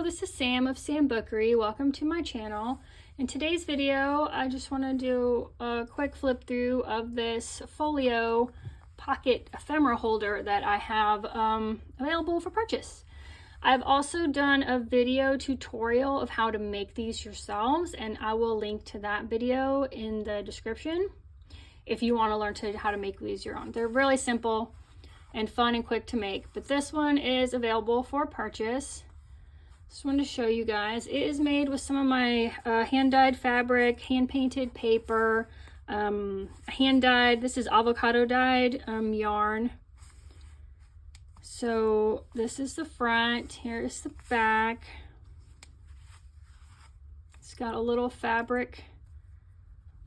Hello, this is Sam of Sambookery. Welcome to my channel. In today's video, I just want to do a quick flip through of this Folio pocket ephemera holder that I have available for purchase. I've also done a video tutorial of how to make these yourselves, and I will link to that video in the description if you want to learn how to make these your own. They're really simple and fun and quick to make, but this one is available for purchase. Just wanted to show you guys. It is made with some of my hand-dyed fabric, hand-painted paper, hand-dyed, this is avocado-dyed yarn. So this is the front, here's the back. It's got a little fabric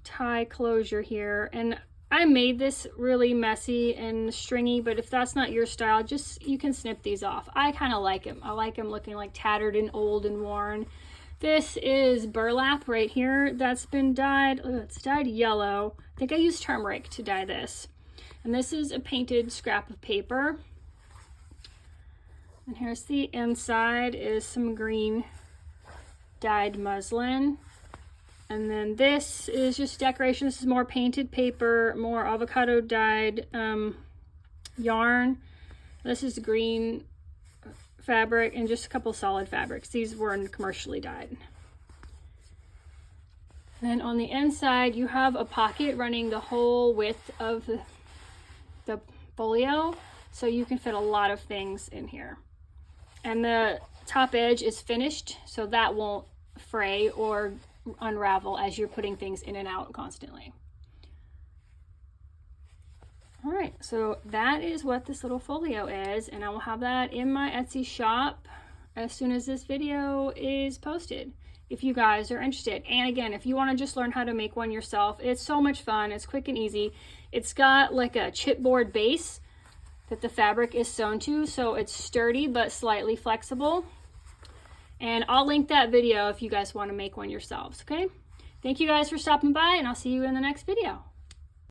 tie closure here, and I made this really messy and stringy, but if that's not your style, you can snip these off. I kind of like them. I like them looking like tattered and old and worn. This is burlap right here that's been dyed. Oh, it's dyed yellow. I think I used turmeric to dye this. And this is a painted scrap of paper. And here's the inside, is some green dyed muslin. And then this is just decoration. This is more painted paper, more avocado dyed yarn. This is green fabric and just a couple solid fabrics. These weren't commercially dyed. And then on the inside, you have a pocket running the whole width of the folio, so you can fit a lot of things in here. And the top edge is finished, so that won't fray or unravel as you're putting things in and out constantly. All right, so that is what this little folio is, and I will have that in my Etsy shop as soon as this video is posted, if you guys are interested. And again, if you want to just learn how to make one yourself, it's so much fun. It's quick and easy. It's got like a chipboard base that the fabric is sewn to, so it's sturdy but slightly flexible. And I'll link that video if you guys want to make one yourselves, okay? Thank you guys for stopping by, and I'll see you in the next video.